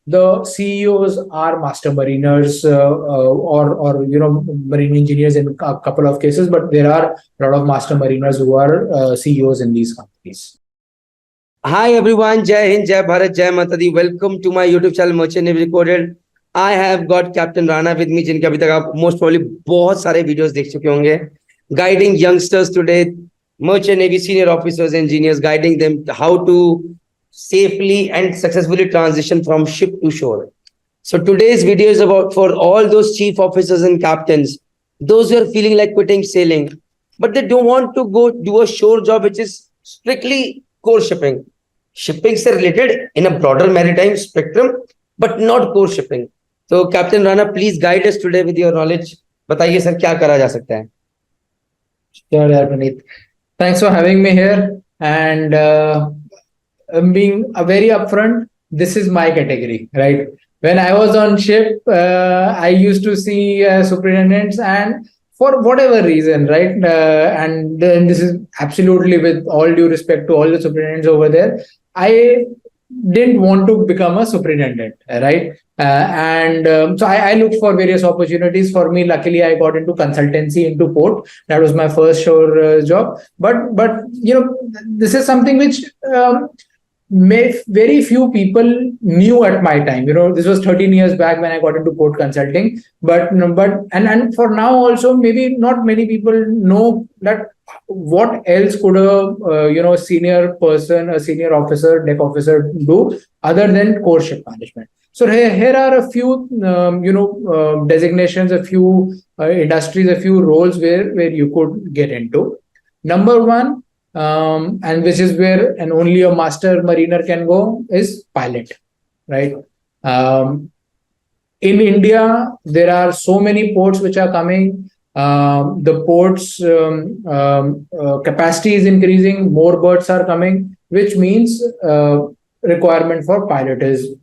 the CEOs are master mariners or marine engineers in a couple of cases, but there are a lot of master mariners who are CEOs in these companies. Hi everyone, Jai Hind, Jai Bharat, Jai Mata Di. Welcome to my YouTube channel Merchant Navy Recorded. I have got Captain Rana with me, जिनके अभी तक आप most probably बहुत सारे videos देख चुके होंगे. Guiding youngsters today, Merchant Navy senior officers, engineers, guiding them how to safely and successfully transition from ship to shore. So today's video is about for all those chief officers and captains, those who are feeling like quitting sailing, but they don't want to go do a shore job which is strictly core shipping. Shipping से related in a broader maritime spectrum, but not core shipping. So Captain Rana, please guide us today with your knowledge. बताइए sir क्या करा जा सकता है? Sure, Puneet. Thanks for having me here. And being very upfront, this is my category, right? When I was on ship, I used to see superintendents, and for whatever reason, right? And then this is absolutely with all due respect to all the superintendents over there, I didn't want to become a superintendent, right? So I looked for various opportunities. For me, luckily, I got into consultancy into port. That was my first shore job. But this is something which very few people knew at my time. This was 13 years back when I got into port consulting. But for now also, maybe not many people know that what else could a senior person, a senior officer, deck officer do other than core ship management. So here are a few designations, a few industries, a few roles where you could get into. Number one, and which is where and only a master mariner can go, is pilot, right? In India, there are so many ports which are coming. The ports capacity is increasing, more berths are coming, which means requirement for pilot is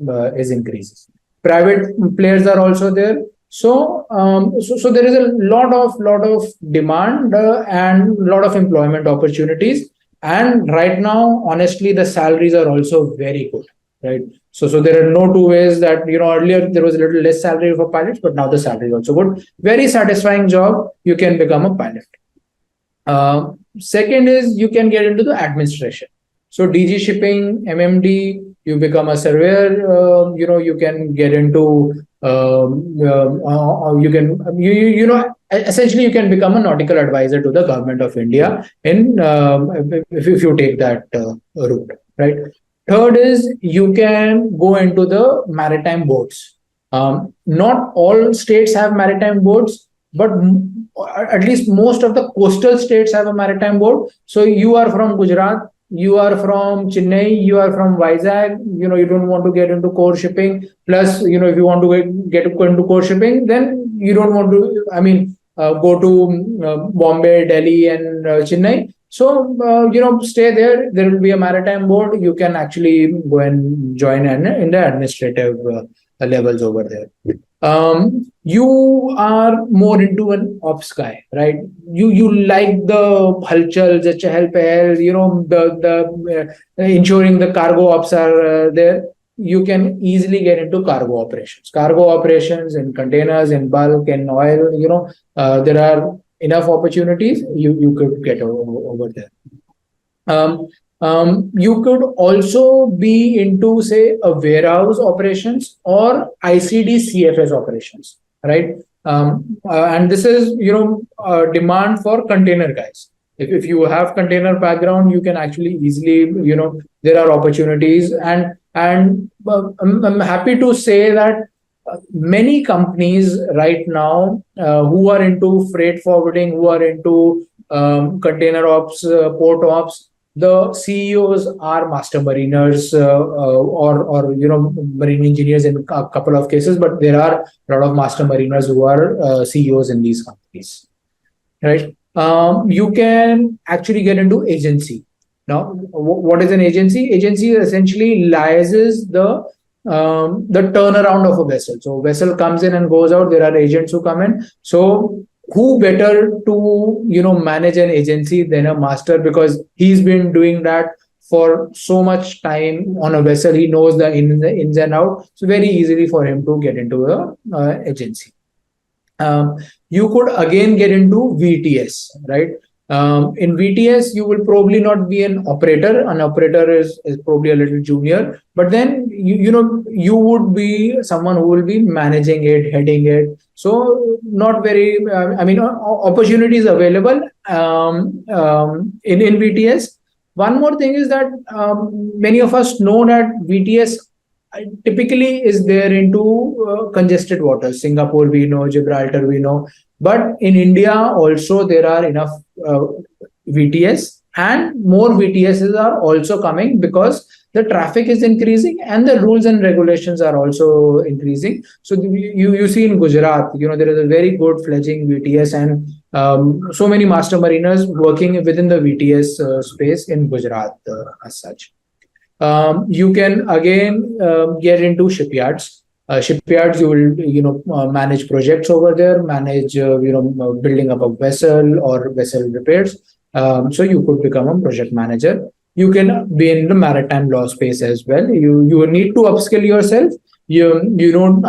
increases. Private players are also there. So there is a lot of demand and a lot of employment opportunities. And right now, honestly, the salaries are also very good, right? So there are no two ways that, earlier there was a little less salary for pilots, but now the salary is also good. Very satisfying job. You can become a pilot. Second is you can get into the administration. So DG shipping, MMD, you become a surveyor. You can get into essentially you can become a nautical advisor to the government of India if you take that route, right? Third is you can go into the maritime boards. Not all states have maritime boards, but at least most of the coastal states have a maritime board. So you are from Gujarat, you are from Chennai, you are from Vizag, you don't want to get into core shipping. Plus, if you want to get into core shipping, then you don't want to, go to Bombay, Delhi and Chennai. So, stay there. There will be a maritime board. You can actually go and join in the administrative levels over there. You are more into an ops guy, right? You like the halchal, chahal pehal, the ensuring the cargo ops are there. You can easily get into cargo operations in containers, in bulk, in oil. There are enough opportunities. You could get over there. You could also be into, say, a warehouse operations or ICD CFS operations, right? And this is, demand for container guys. If you have container background, you can actually easily, there are opportunities. And I'm happy to say that many companies right now who are into freight forwarding, who are into container ops, port ops, the CEOs are master mariners or marine engineers in a couple of cases, but there are a lot of master mariners who are CEOs in these companies, right? You can actually get into agency. Now, what is an agency? Agency essentially liaises the turnaround of a vessel. So vessel comes in and goes out. There are agents who come in. So who better to manage an agency than a master, because he's been doing that for so much time on a vessel. He knows the ins and out, so very easily for him to get into a agency. Um, you could again get into VTS, right? In VTS, you will probably not be an operator. An operator is probably a little junior, but then you would be someone who will be managing it, heading it. So not very. Opportunities available in VTS. One more thing is that many of us know that VTS typically is there into congested waters. Singapore we know, Gibraltar we know, but in India also there are enough VTS, and more VTSs are also coming because the traffic is increasing and the rules and regulations are also increasing. So you see in Gujarat, there is a very good fledgling VTS, and so many master mariners working within the VTS space in Gujarat as such. You can again get into shipyards. Shipyards, you will manage projects over there, manage building up a vessel or vessel repairs. So you could become a project manager. You can be in the maritime law space as well. You need to upskill yourself. You don't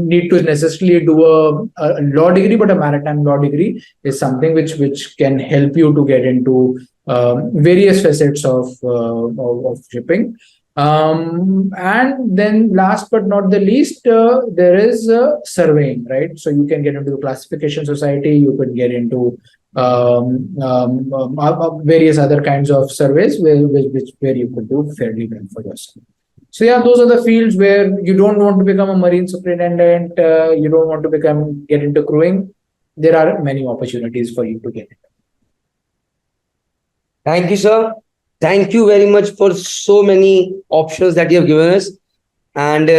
need to necessarily do a law degree, but a maritime law degree is something which can help you to get into various facets of shipping. And then last but not the least, there is surveying, right? So you can get into the classification society, you could get into various other kinds of surveys where you could do fairly well for yourself. So yeah, those are the fields where you don't want to become a marine superintendent, you don't want to get into crewing. There are many opportunities for you to get into. Thank you, sir. Thank you very much for so many options that you have given us. And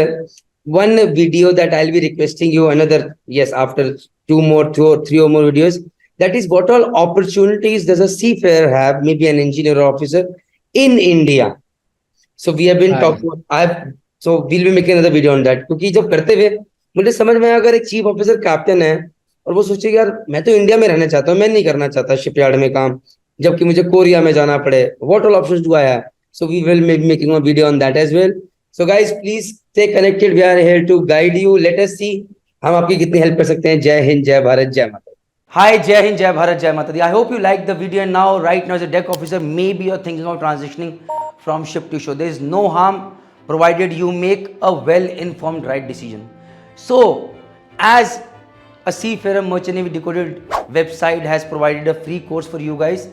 one video that I'll be requesting you after three or more videos. That is, what all opportunities does a seafarer have, maybe an engineer or officer in India? So we have been talking. So we'll be making another video on that. क्योंकि जब करते हुए मुझे समझ में आया, अगर एक चीफ ऑफिसर कैप्टन है और वो सोचे यार मैं तो इंडिया में रहना चाहता हूँ, मैं नहीं करना चाहता शिपयार्ड में काम, जबकि मुझे कोरिया में जाना पड़े. What all options do I have? So we will be making a video on that as well. So guys, please stay connected. We are here to guide you. Let us see हम आपकी कितनी help कर सकते हैं. जय हिंद, जय भारत, जय माता. Hi, Jai Hind, Jai Bharat, Jai Mata Di. I hope you liked the video, and right now as a deck officer, maybe you're thinking of transitioning from ship to shore. There is no harm provided you make a well-informed right decision. So, as a Seafarer Merchant Navy Decoded website has provided a free course for you guys.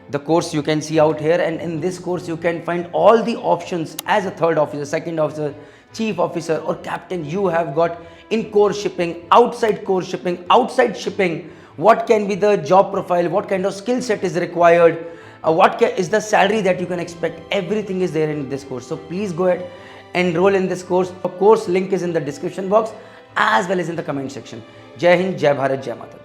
The course you can see out here, and in this course you can find all the options as a third officer, second officer, chief officer or captain you have got in core shipping, outside core shipping, outside shipping. What can be the job profile, what kind of skill set is required, what is the salary that you can expect. Everything is there in this course. So please go ahead, enroll in this course. The course link is in the description box as well as in the comment section. Jai Hind, Jai Bharat, Jai Mata.